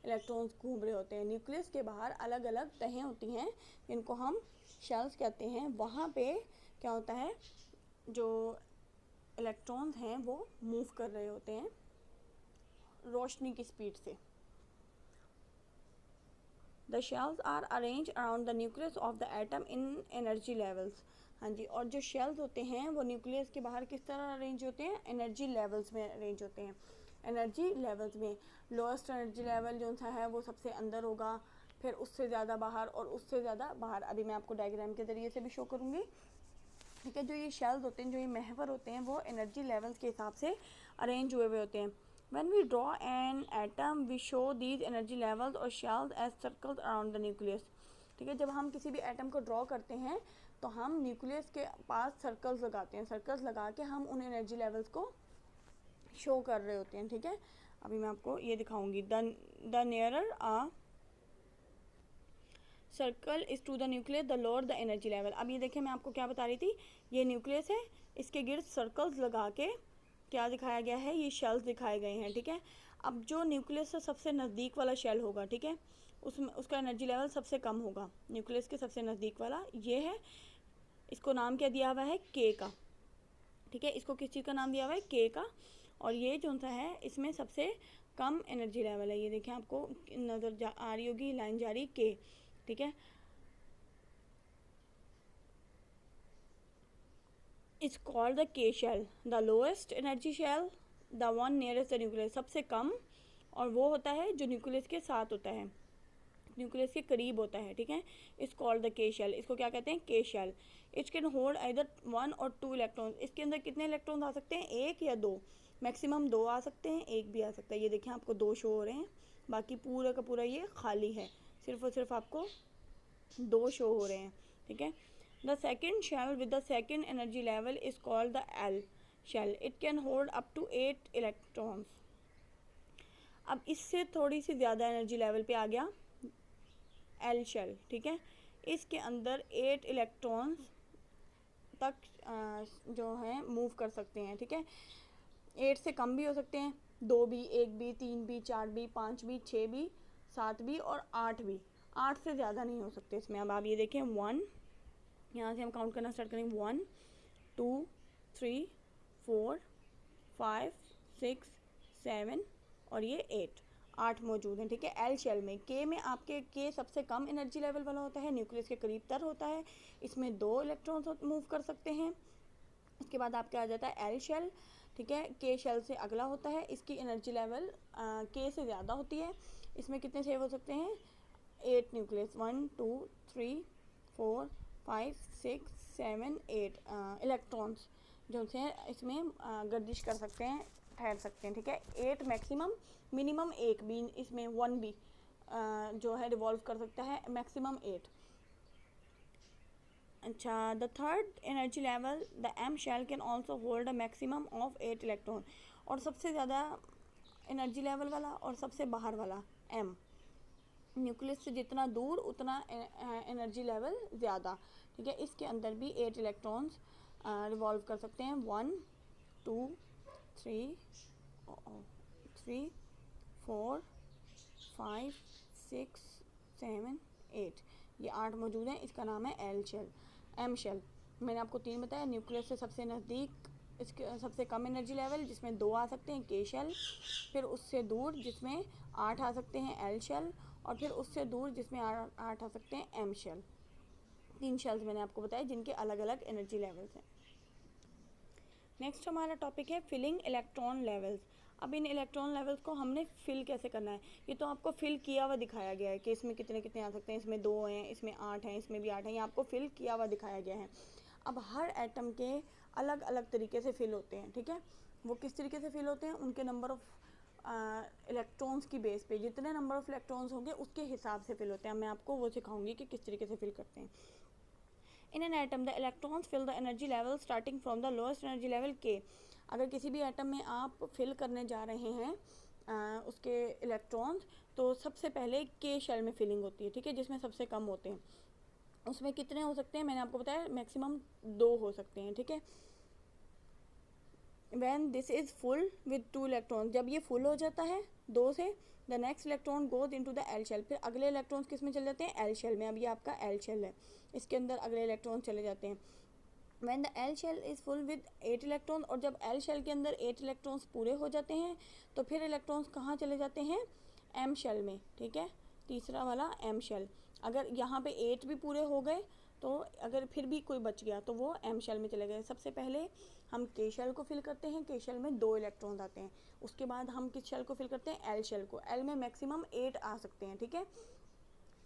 इलेक्ट्रॉन्स घूम रहे होते हैं। न्यूक्लियस के बाहर अलग अलग तहें होती हैं जिनको हम शेल्स कहते हैं। वहाँ पे क्या होता है, जो इलेक्ट्रॉन्स हैं वो मूव कर रहे होते हैं रोशनी की स्पीड से। The shells are arrange around the nucleus of the atom in energy levels. हाँ जी, और जो शेल्स होते हैं वो न्यूक्लियस के बाहर किस तरह अरेंज होते हैं, एनर्जी लेवल्स में अरेंज होते हैं। एनर्जी लेवल्स में लोएस्ट एनर्जी लेवल जो सा है वो सबसे अंदर होगा, फिर उससे ज़्यादा बाहर और उससे ज़्यादा बाहर। अभी मैं आपको डायग्राम के ज़रिए से भी शो करूँगी, ठीक है। जो ये शेल्स होते हैं, जो ये महवर होते हैं, वो एनर्जी लेवल्स के हिसाब से अरेंज हुए होते हैं। When we draw an atom, we show these energy levels or shells as circles around the nucleus. ठीक है, जब हम किसी भी एटम को ड्रॉ करते हैं तो हम न्यूक्लियस के पास सर्कल्स लगाते हैं। सर्कल्स लगा के हम उन एनर्जी लेवल्स को शो कर रहे होते हैं, ठीक है। अभी मैं आपको ये दिखाऊंगी। The nearer a circle is to the nucleus the lower the energy level. अब ये देखिए, मैं आपको क्या बता रही थी, ये न्यूक्लियस है, इसके गिर्द सर्कल्स लगा के क्या दिखाया गया है, ये शेल्स दिखाए गए हैं, ठीक है। अब जो न्यूक्लियस से सबसे नज़दीक वाला शेल होगा, ठीक है, उसमें उसका एनर्जी लेवल सबसे कम होगा। न्यूक्लियस के सबसे नज़दीक वाला ये है, इसको नाम क्या दिया हुआ है, के का, ठीक है। इसको किस चीज़ का नाम दिया हुआ है, के का। और ये जो सा है इसमें सबसे कम एनर्जी लेवल है। ये देखें, आपको नज़र आ रही होगी लाइन जा रही, के, ठीक है। It's called the K shell, the lowest energy shell, the one nearest the nucleus, सबसे कम, और वो होता है जो न्यूक्लियस के साथ होता है, न्यूक्लियस के करीब होता है, ठीक है। It's called the K shell, इसको क्या कहते हैं, K shell. It's can hold either 1 और 2 इलेक्ट्रॉन्स। इसके अंदर कितने इलेक्ट्रॉन्स आ सकते हैं, 1 या 2, मैक्सिमम 2 आ सकते हैं, 1 भी आ सकता है। ये देखिए, आपको 2 शो हो रहे हैं, बाकी पूरा का पूरा ये खाली है, सिर्फ और सिर्फ आपको 2 शो हो रहे हैं, ठीक है। The second shell with the second energy level is called the L shell. It can hold up to 8 electrons. अब इससे थोड़ी सी ज़्यादा एनर्जी लेवल पे आ गया L shell, ठीक है। इसके अंदर 8 इलेक्ट्रॉन्स तक जो है मूव कर सकते हैं, ठीक है। 8 से कम भी हो सकते हैं, 2 भी, 1 भी, 3 भी, 4 भी, 5 भी, 6 भी, 7 भी और 8 भी। 8 से ज़्यादा नहीं हो सकते इसमें। अब आप ये देखें, 1, यहाँ से हम काउंट करना स्टार्ट करेंगे, 1 2 3 4 5 6 7 और ये 8 मौजूद हैं, ठीक है। एल शेल में, के में आपके के सबसे कम एनर्जी लेवल वाला होता है, न्यूक्लियस के करीब तर होता है, इसमें 2 इलेक्ट्रॉन्स मूव कर सकते हैं। उसके बाद आपके आ जाता है एल शेल, ठीक है। के शेल से अगला होता है, इसकी एनर्जी लेवल के से ज़्यादा होती है। इसमें कितने सेव हो सकते हैं, 8 न्यूक्लियस, 1 2 3 4 5 6 7 8 इलेक्ट्रॉन्स जो से इसमें गर्दिश कर सकते हैं, ठहर सकते हैं, ठीक है। 8 मैक्सिमम, मिनिमम 1 भी, इसमें 1 भी जो है रिवॉल्व कर सकता है, मैक्सिमम 8। अच्छा, the third energy level the M shell can also hold a maximum of 8 electron. और सबसे ज़्यादा एनर्जी लेवल वाला और सबसे बाहर वाला एम, न्यूक्लियस से जितना दूर उतना एनर्जी लेवल ज़्यादा, ठीक है। इसके अंदर भी 8 इलेक्ट्रॉन्स रिवॉल्व कर सकते हैं, 1 2 3 4 5 6 7 8, ये 8 मौजूद हैं। इसका नाम है एल शेल, एम शेल। मैंने आपको 3 बताया, न्यूक्लियस से सबसे नज़दीक इसके सबसे कम एनर्जी लेवल जिसमें 2 आ सकते हैं, के शेल, फिर उससे दूर जिसमें 8 आ सकते हैं, एल शेल, और फिर उससे दूर जिसमें 8 आ सकते हैं, एम शेल। 3 शेल्स मैंने आपको बताया जिनके अलग अलग एनर्जी लेवल्स हैं। नेक्स्ट हमारा टॉपिक है फिलिंग इलेक्ट्रॉन लेवल्स। अब इन इलेक्ट्रॉन लेवल्स को हमने फिल कैसे करना है, ये तो आपको फिल किया हुआ दिखाया गया है कि इसमें कितने कितने आ सकते हैं, इसमें 2 हैं, इसमें 8 हैं, इसमें भी 8 हैं, ये आपको फिल किया हुआ दिखाया गया है। अब हर एटम के अलग अलग तरीके से फिल होते हैं, ठीक है। वो किस तरीके से फिल होते हैं, उनके नंबर ऑफ़ इलेक्ट्रॉन्स की बेस पे, जितने नंबर ऑफ़ इलेक्ट्रॉन्स होंगे उसके हिसाब से फिल होते हैं। मैं आपको वो सिखाऊंगी कि किस तरीके से फिल करते हैं। In an atom the electrons fill the energy level starting from the lowest energy level के। अगर किसी भी एटम में आप फिल करने जा रहे हैं उसके इलेक्ट्रॉन्स, तो सबसे पहले के शेल में फिलिंग होती है, ठीक है, जिसमें सबसे कम होते हैं। उसमें कितने हो सकते हैं, मैंने आपको बताया मैक्सिमम 2 हो सकते हैं, ठीक है। When this is full with 2 electron, जब ये फुल हो जाता है 2 से, the next electron goes into the L shell, फिर अगले इलेक्ट्रॉन्स किस में चले जाते हैं, एल शेल में। अब ये आपका एल शेल है, इसके अंदर अगले इलेक्ट्रॉन चले जाते हैं। When the L shell is full with 8 electron, और जब एल शेल के अंदर 8 इलेक्ट्रॉन्स पूरे हो जाते हैं तो फिर इलेक्ट्रॉन्स कहाँ चले जाते हैं, एम शेल में, ठीक है। तीसरा वाला एम शेल, अगर यहाँ पे 8 भी पूरे हो गए तो अगर फिर भी कोई बच गया तो वो एम शेल में चले गए। सबसे पहले हम के शेल को फिल करते हैं, के शेल में 2 इलेक्ट्रॉन्स आते हैं। उसके बाद हम किस शेल को फिल करते हैं, एल शेल को। एल में मैक्सिमम 8 आ सकते हैं, ठीक है।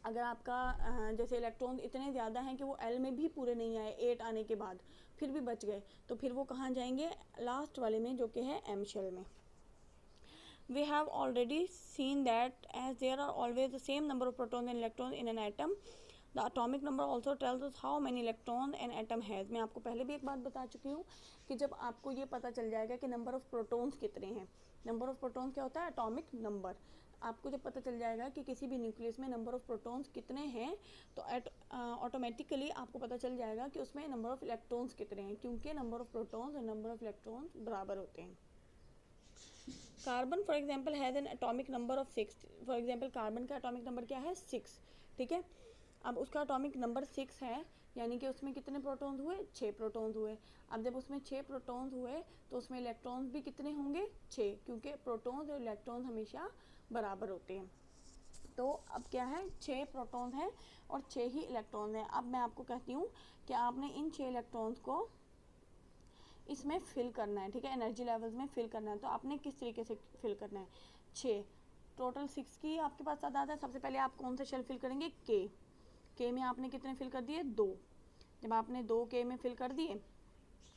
अगर आपका जैसे इलेक्ट्रॉन इतने ज़्यादा हैं कि वो एल में भी पूरे नहीं आए 8 आने के बाद, फिर भी बच गए, तो फिर वो कहाँ जाएंगे, लास्ट वाले में जो कि है एम शेल में। We have already seen that as there are always the same number of protons and electrons in an atom, the atomic number also tells us how many electrons an atom has। मैं आपको पहले भी एक बात बता चुकी हूँ कि जब आपको ये पता चल जाएगा कि नंबर ऑफ़ प्रोटॉन्स कितने हैं, नंबर ऑफ़ प्रोटॉन्स क्या होता है, एटॉमिक नंबर। आपको जब पता चल जाएगा कि किसी भी न्यूक्लियस में नंबर ऑफ़ प्रोटॉन्स कितने हैं तो ऑटोमेटिकली आपको पता चल जाएगा कि उसमें नंबर ऑफ़ इलेक्ट्रॉन्स कितने हैं, क्योंकि नंबर ऑफ़ प्रोटॉन्स और नंबर ऑफ़ इलेक्ट्रॉन्स बराबर होते हैं। Carbon for example has an atomic number of 6। For example carbon का एटॉमिक नंबर क्या है, 6, ठीक है। अब उसका एटॉमिक नंबर 6 है, यानी कि उसमें कितने प्रोटॉन्स हुए, 6 प्रोटॉन्स हुए। अब जब उसमें 6 प्रोटॉन्स हुए तो उसमें इलेक्ट्रॉन्स भी कितने होंगे, 6, क्योंकि प्रोटॉन्स और इलेक्ट्रॉन्स हमेशा बराबर होते हैं। तो अब क्या है, 6 प्रोटॉन्स हैं और 6 ही इलेक्ट्रॉन्स हैं। अब मैं आपको कहती हूँ कि आपने इन 6 इलेक्ट्रॉन्स को इसमें फिल करना है, ठीक है, एनर्जी लेवल्स में फिल करना है। तो आपने किस तरीके से फिल करना है, 6 टोटल 6 की आपके पास तादाद है। सबसे पहले आप कौन सा शेल फिल करेंगे, के में आपने कितने फिल कर दिए, 2। जब आपने 2 के में फिल कर दिए,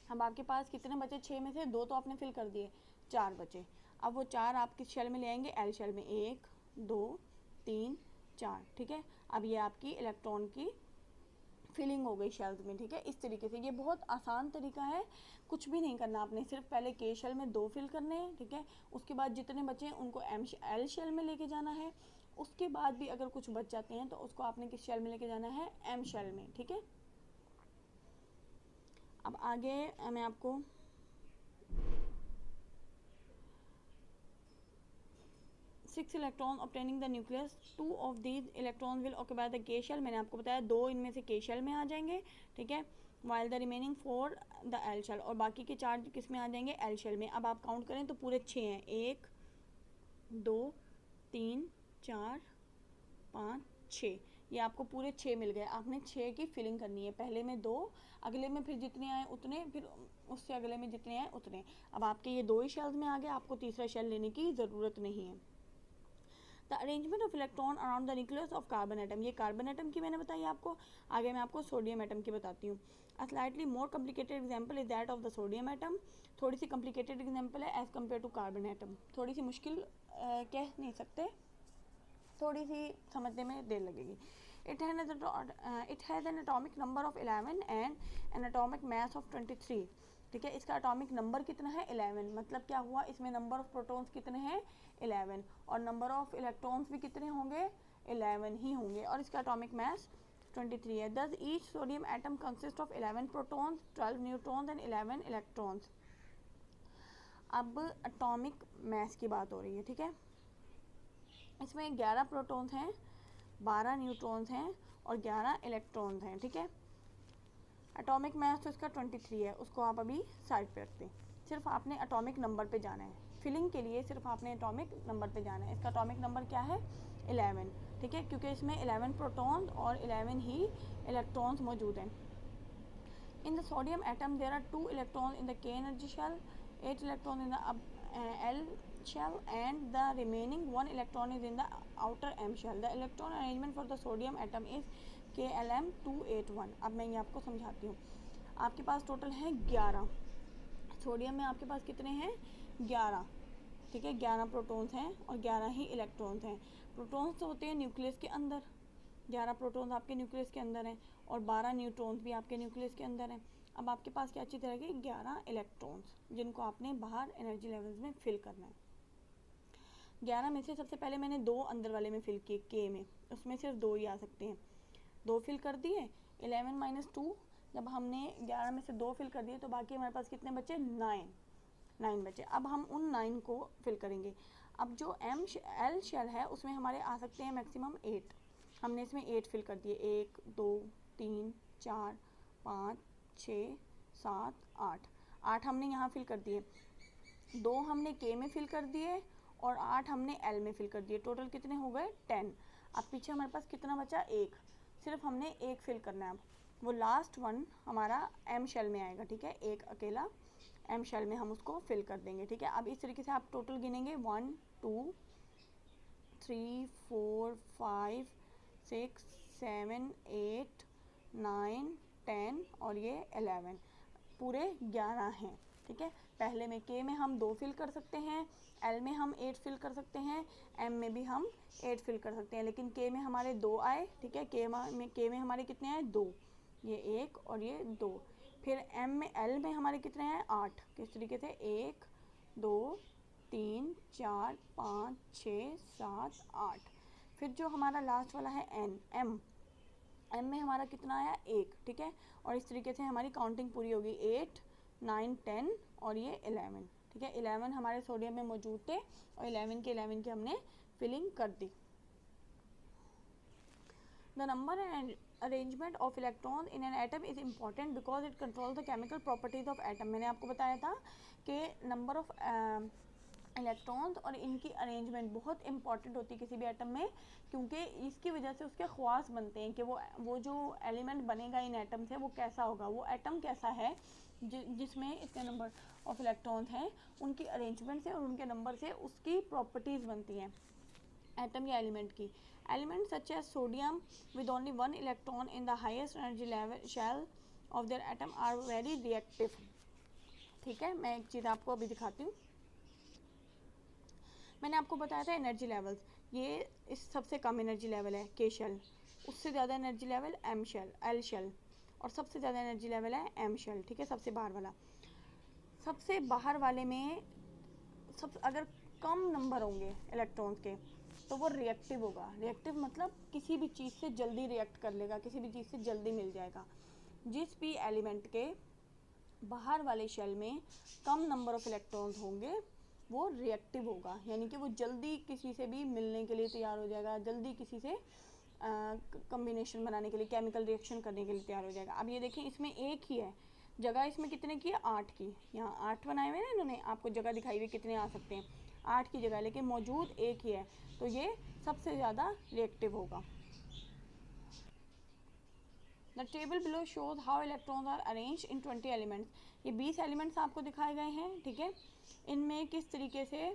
अब आपके पास कितने बचे, 6 में से 2 तो आपने फिल कर दिए, 4 बचे। अब वो 4 आप किस शेल में ले आएंगे, एल शेल में, 1 2 3 4, ठीक है। अब ये आपकी इलेक्ट्रॉन की फिलिंग हो गई शेल्स में, ठीक है। इस तरीके से ये बहुत आसान तरीका है, कुछ भी नहीं करना आपने, सिर्फ पहले के शेल में 2 फिल करने हैं, ठीक है। उसके बाद जितने बचे हैं उनको एल शेल में लेके जाना है। उसके बाद भी अगर कुछ बच जाते हैं तो उसको आपने किस शेल में लेके जाना है, एम शेल में, ठीक है। अब आगे मैं आपको 6 electron obtaining the nucleus, 2 of these electron will occupy the K shell. मैंने आपको बताया 2 इनमें से के शेल में आ जाएंगे, ठीक है। While the remaining 4 the L shell, और बाकी के 4 किस में आ जाएंगे, एल शेल में। अब आप काउंट करें तो पूरे 6 हैं, 1 2 3 4 5 6, ये आपको पूरे 6 मिल गए। आपने 6 की फिलिंग करनी है, पहले में 2, अगले में फिर जितने आए उतने, फिर उससे अगले में जितने आए उतने। अब आपके ये 2 ही शेल्स में आ गए, आपको तीसरा शेल लेने की ज़रूरत नहीं है। The arrangement of electron around the nucleus of carbon atom, ये कार्बन एटम की मैंने बताई आपको। आगे मैं आपको सोडियम एटम की बताती हूँ। A slightly more complicated example is that of the sodium atom, थोड़ी सी कॉम्प्लिकेटेड एग्जाम्पल है as compared to carbon atom. थोड़ी सी मुश्किल कह नहीं सकते, थोड़ी सी समझने में देर लगेगी। It has an atomic number of 11 and N atomic mass of 23, ठीक है। इसका एटॉमिक नंबर कितना है, 11, मतलब क्या हुआ, इसमें नंबर ऑफ प्रोटॉन्स कितने हैं, 11, और नंबर ऑफ इलेक्ट्रॉन्स भी कितने होंगे, 11 ही होंगे, और इसका एटॉमिक मास 23 है। दस each sodium atom consist of 11 protons, 12 neutrons and 11 electrons. अब एटॉमिक मास की बात हो रही है, ठीक है। इसमें 11 प्रोटॉन्स हैं, 12 न्यूट्रॉन्स हैं और 11 इलेक्ट्रॉन्स हैं, ठीक है। एटॉमिक मास तो इसका 23 है, उसको आप अभी साइड पे रखते हैं। सिर्फ आपने एटॉमिक नंबर पे जाना है, फिलिंग के लिए सिर्फ आपने एटॉमिक नंबर पे जाना है। इसका एटॉमिक नंबर क्या है, 11, ठीक है, क्योंकि इसमें 11 प्रोटॉन्स और 11 ही इलेक्ट्रॉन्स मौजूद हैं। In the sodium atom there are 2 electron in the k energy shell, 8 electron in the l shell and the remaining 1 electron is in the outer M shell. The electron arrangement for the sodium atom is KLm281। अब मैं ये आपको समझाती हूँ। आपके पास टोटल है 11, सोडियम में आपके पास कितने हैं, 11, ठीक है। 11 प्रोटॉन्स हैं और 11 ही इलेक्ट्रॉन्स हैं। प्रोटॉन्स तो होते हैं न्यूक्लियस के अंदर, 11 प्रोटॉन्स आपके न्यूक्लियस के अंदर हैं और 12 न्यूट्रॉन्स भी आपके न्यूक्लियस के अंदर हैं। अब आपके पास क्या चीज़ रहेगी, 11 इलेक्ट्रॉन्स, जिनको आपने बाहर एनर्जी लेवल्स में फिल करना है। 11 में से सबसे पहले मैंने 2 अंदर वाले में फिल किए, के में, उसमें सिर्फ 2 ही आ सकते हैं। 2 फिल कर दिए, 11 माइनस 2, जब हमने 11 में से 2 फिल कर दिए तो बाकी हमारे पास कितने बचे, 9 बचे। अब हम उन 9 को फिल करेंगे। अब जो एल शेल है उसमें हमारे आ सकते हैं मैक्सिमम 8, हमने इसमें 8 फिल कर दिए, 1 2 3 4 5 6 7 8 हमने यहाँ फिल कर दिए, 2 हमने के में फिल कर दिए और 8 हमने एल में फिल कर दिए, टोटल कितने हो गए, 10। अब पीछे हमारे पास कितना बचा, 1, सिर्फ हमने 1 फिल करना है। अब वो लास्ट वन हमारा एम शेल में आएगा, ठीक है, एक अकेला एम शेल में हम उसको फिल कर देंगे, ठीक है। अब इस तरीके से आप टोटल गिनेंगे 1 2 3 4 5 6 7 8 9 10 और ये 11, पूरे 11 हैं, ठीक है। पहले में के में हम 2 फिल कर सकते हैं, एल में हम 8 फिल कर सकते हैं, एम में भी हम 8 फिल कर सकते हैं, लेकिन के में हमारे 2 आए, ठीक है। के में हमारे कितने आए, 2, ये 1 और ये 2। फिर एल में हमारे कितने हैं, 8। किस तरीके से, 1 2 3 4 5 6 7 8। फिर जो हमारा लास्ट वाला है एम में हमारा कितना आया, 1, ठीक है। और इस तरीके से हमारी काउंटिंग पूरी होगी, 8 9 10 और ये 11, ठीक है। 11 हमारे सोडियम में मौजूद थे और 11 के हमने फिलिंग कर दी। The number and arrangement of electrons in an atom is important because it controls the chemical properties of atom। मैंने आपको बताया था कि नंबर ऑफ इलेक्ट्रॉन्स और इनकी अरेंजमेंट बहुत इंपॉर्टेंट होती है किसी भी एटम में, क्योंकि इसकी वजह से उसके ख्वास बनते हैं कि वो जो एलिमेंट बनेगा इन एटम से वो कैसा होगा, वो एटम कैसा है जिसमें इतने नंबर ऑफ इलेक्ट्रॉन्स हैं, उनकी अरेंजमेंट से और उनके नंबर से उसकी प्रॉपर्टीज़ बनती हैं एटम या एलिमेंट की। Elements such as sodium with only 1 electron in the highest energy level shell of their atom are very reactive, ठीक है। मैं एक चीज़ आपको अभी दिखाती हूँ। मैंने आपको बताया था एनर्जी लेवल्स, ये इस सबसे कम एनर्जी लेवल है के शेल, उससे ज़्यादा एनर्जी लेवल एल शेल, और सबसे ज़्यादा एनर्जी लेवल है एम शेल, ठीक है, सबसे बाहर वाला। सबसे बाहर वाले में अगर कम नंबर होंगे इलेक्ट्रॉन्स के तो वो रिएक्टिव होगा। रिएक्टिव मतलब किसी भी चीज़ से जल्दी रिएक्ट कर लेगा, किसी भी चीज़ से जल्दी मिल जाएगा। जिस भी एलिमेंट के बाहर वाले शेल में कम नंबर ऑफ इलेक्ट्रॉन्स होंगे वो रिएक्टिव होगा, यानी कि वो जल्दी किसी से भी मिलने के लिए तैयार हो जाएगा, जल्दी किसी से कम्बिनेशन बनाने के लिए, केमिकल रिएक्शन करने के लिए तैयार हो जाएगा। अब ये देखें, इसमें एक ही है जगह, इसमें कितने की है, 8 की। यहाँ 8 बनाए हुए हैं इन्होंने, आपको जगह दिखाई हुई कितने आ सकते हैं, 8 की जगह, लेकिन मौजूद एक ही है, तो ये सबसे ज़्यादा रिएक्टिव होगा। The table below shows how electrons are arrange in 20 elements. ये 20 एलिमेंट्स आपको दिखाए गए हैं, ठीक है। इनमें किस तरीके से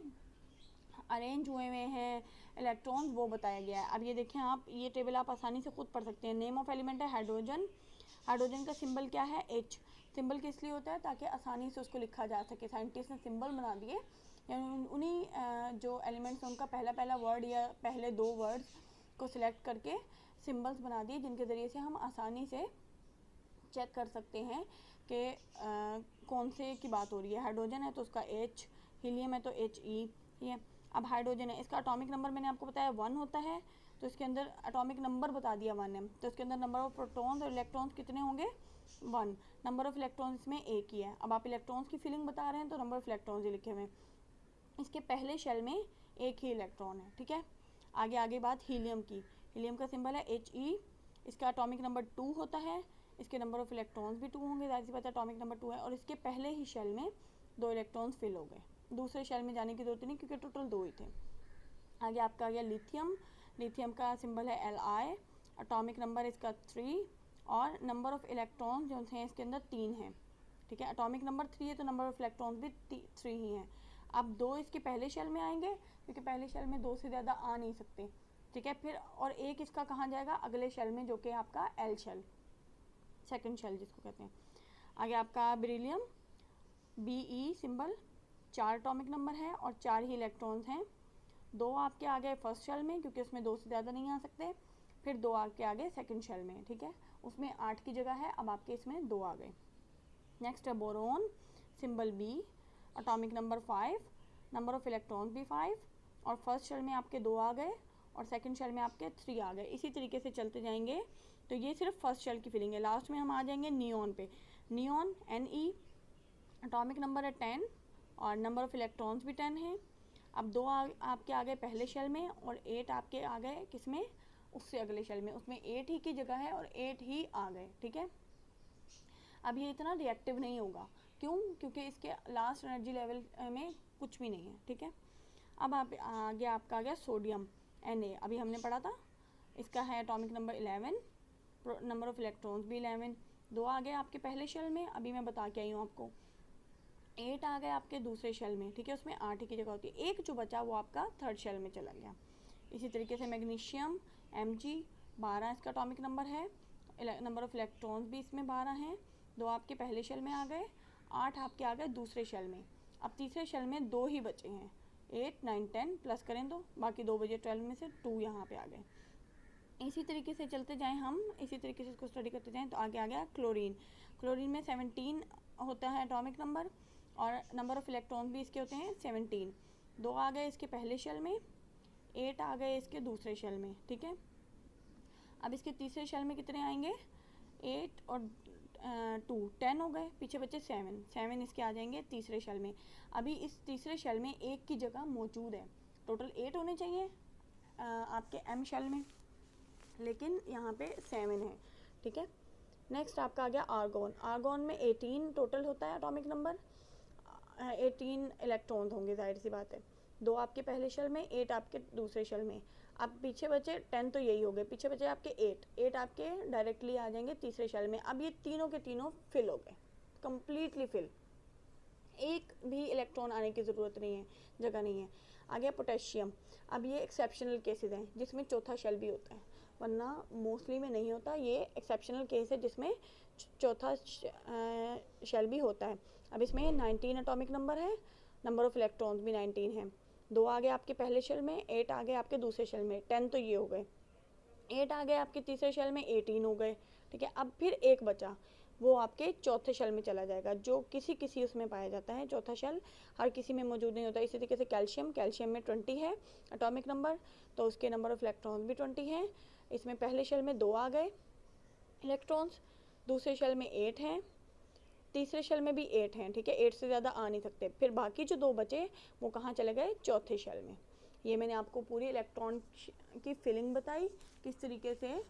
अरेंज हुए हुए हैं इलेक्ट्रॉन्स वो बताया गया है। अब ये देखें आप, ये टेबल आप आसानी से खुद पढ़ सकते हैं। नेम ऑफ एलिमेंट है हाइड्रोजन, हाइड्रोजन का सिंबल क्या है, H। सिंबल किस लिए होता है, ताकि आसानी से उसको लिखा जा सके। साइंटिस्ट ने सिंबल बना दिए, यानी उन्हीं जो एलिमेंट्स हैं उनका पहला वर्ड या पहले 2 वर्ड्स को सिलेक्ट करके सिंबल्स बना दिए, जिनके ज़रिए से हम आसानी से चेक कर सकते हैं कि कौन से की बात हो रही है। हाइड्रोजन है तो उसका H, हीलियम है तो HE, ठीक है। अब हाइड्रोजन है, इसका एटॉमिक नंबर मैंने आपको बताया 1 होता है, तो इसके अंदर एटॉमिक नंबर बता दिया 1 है, तो इसके अंदर नंबर ऑफ प्रोटॉन्स और इलेक्ट्रॉन्स कितने होंगे, 1। नंबर ऑफ इलेक्ट्रॉन्स में एक ही है। अब आप इलेक्ट्रॉन्स की फीलिंग बता रहे हैं तो नंबर ऑफ इलेक्ट्रॉन्स ही लिखे हुए हैं। इसके पहले शेल में एक ही इलेक्ट्रॉन है, ठीक है। आगे बात हीलियम की, हीलियम का सिंबल है HE, इसका एटॉमिक नंबर 2 होता है, इसके नंबर ऑफ इलेक्ट्रॉन्स भी 2 होंगे, जाहिर सी बात है एटॉमिक नंबर 2 है, और इसके पहले ही शेल में 2 इलेक्ट्रॉन्स फिल हो गए, दूसरे शेल में जाने की जरूरत नहीं क्योंकि टोटल 2 ही थे। आगे आपका आ गया लिथियम, लिथियम का सिंबल है Li, एटॉमिक नंबर इसका 3 और नंबर ऑफ इलेक्ट्रॉन्स जो हैं इसके अंदर 3 हैं, ठीक है। एटॉमिक नंबर 3 है तो नंबर ऑफ इलेक्ट्रॉन्स भी 3 ही हैं। अब 2 इसके पहले शेल में आएंगे क्योंकि पहले शेल में 2 से ज़्यादा आ नहीं सकते, ठीक है। फिर और एक इसका कहाँ जाएगा, अगले शेल में, जो कि आपका एल शेल, सेकंड शेल जिसको कहते हैं। आगे आपका beryllium, Be symbol, 4 atomic number है और 4 ही इलेक्ट्रॉन्स हैं। 2 आपके आ गए फर्स्ट शेल में क्योंकि उसमें 2 से ज़्यादा नहीं आ सकते, फिर 2 आपके आ गए सेकेंड शेल में, ठीक है, उसमें 8 की जगह है, अब आपके इसमें 2 आ गए। नेक्स्ट है boron, symbol B, atomic number 5, number of electrons भी 5, और फर्स्ट शेल में आपके 2 आ गए और सेकंड शेल में आपके 3 आ गए। इसी तरीके से चलते जाएंगे तो ये सिर्फ फर्स्ट शेल की फिलिंग है। लास्ट में हम आ जाएंगे नियॉन पे। नियॉन Ne, एटॉमिक नंबर है 10 और नंबर ऑफ इलेक्ट्रॉन्स भी 10 है। अब 2 आपके आ गए पहले शेल में और 8 आपके आ गए किस में, उससे अगले शेल में, उसमें 8 ही की जगह है और 8 ही आ गए, ठीक है। अब ये इतना रिएक्टिव नहीं होगा, क्यों, क्योंकि इसके लास्ट एनर्जी लेवल में कुछ भी नहीं है, ठीक है। अब आप आगे आपका आ गया सोडियम Na, अभी हमने पढ़ा था, इसका है atomic number 11, number of electrons भी 11। 2 आ गए आपके पहले शेल में, अभी मैं बता के आई हूँ आपको। 8 आ गए आपके दूसरे शेल में, ठीक है, उसमें 8 ही की जगह होती है। एक जो बचा वो आपका थर्ड शेल में चला गया। इसी तरीके से मैग्नीशियम Mg 12 इसका एटॉमिक नंबर है, नंबर ऑफ इलेक्ट्रॉन्स भी इसमें 12 हैं। 2 आपके पहले शेल में आ गए, 8 आपके आ गए दूसरे शेल में। अब तीसरे शेल में 2 ही बचे हैं, 8 9 10 प्लस करें तो बाकी 2 बजे 12 में से 2 यहाँ पे आ गए। इसी तरीके से चलते जाएं हम, इसी तरीके से इसको स्टडी करते जाएं तो आगे आ गया क्लोरीन। क्लोरीन में 17 होता है एटॉमिक नंबर और नंबर ऑफ इलेक्ट्रॉन भी इसके होते हैं 17। 2 आ गए इसके पहले शेल में, 8 आ गए इसके दूसरे शेल में, ठीक है। अब इसके तीसरे शेल में कितने आएंगे, 8 और 2 10 हो गए, पीछे बचे 7 इसके आ जाएंगे तीसरे शेल में। अभी इस तीसरे शेल में 1 की जगह मौजूद है, टोटल 8 होने चाहिए आपके M शेल में, लेकिन यहाँ पे 7 है, ठीक है। नेक्स्ट आपका आ गया आर्गॉन। आर्गॉन में 18 टोटल होता है एटॉमिक नंबर, 18 इलेक्ट्रॉन्स होंगे, जाहिर सी बात है। 2 आपके पहले शेल में, 8 आपके दूसरे शेल में। अब पीछे बचे 10 तो यही हो गए, पीछे बचे आपके 8 आपके डायरेक्टली आ जाएंगे तीसरे शेल में। अब ये तीनों के तीनों फिल हो गए, कम्प्लीटली फिल, एक भी इलेक्ट्रॉन आने की ज़रूरत नहीं है, जगह नहीं है। आ गया पोटेशियम। अब ये एक्सेप्शनल केसेस हैं जिसमें चौथा शेल भी होता है, वरना मोस्टली में नहीं होता। ये एक्सेप्शनल केस है जिसमें चौथा शेल भी होता है। अब इसमें 19 एटॉमिक नंबर है, नंबर ऑफ इलेक्ट्रॉन्स भी 19 है। 2 आ गए आपके पहले शेल में, 8 आ गए आपके दूसरे शेल में, 10 तो ये हो गए। 8 आ गए आपके तीसरे शेल में, 18 हो गए, ठीक है। अब फिर एक बचा, वो आपके चौथे शेल में चला जाएगा, जो किसी उसमें पाया जाता है। चौथा शेल हर किसी में मौजूद नहीं होता। इसी तरीके से कैल्शियम में 20 है एटॉमिक नंबर, तो उसके नंबर ऑफ इलेक्ट्रॉन्स भी 20 हैं। इसमें पहले शेल में 2 आ गए इलेक्ट्रॉन्स, दूसरे शेल में 8 हैं, तीसरे शेल में भी 8 हैं, ठीक है, 8 से ज़्यादा आ नहीं सकते। फिर बाकी जो 2 बचे वो कहाँ चले गए, चौथे शेल में। ये मैंने आपको पूरी इलेक्ट्रॉन की फिलिंग बताई, किस तरीके से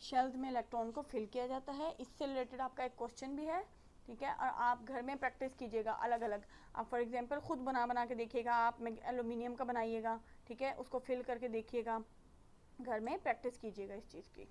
शेल्स में इलेक्ट्रॉन को फिल किया जाता है। इससे रिलेटेड आपका एक क्वेश्चन भी है, ठीक है, और आप घर में प्रैक्टिस कीजिएगा अलग अलग। आप फॉर एग्जांपल खुद बना के देखिएगा, आप एल्यूमिनियम का बनाइएगा, ठीक है, उसको फिल करके देखिएगा, घर में प्रैक्टिस कीजिएगा इस चीज़ की।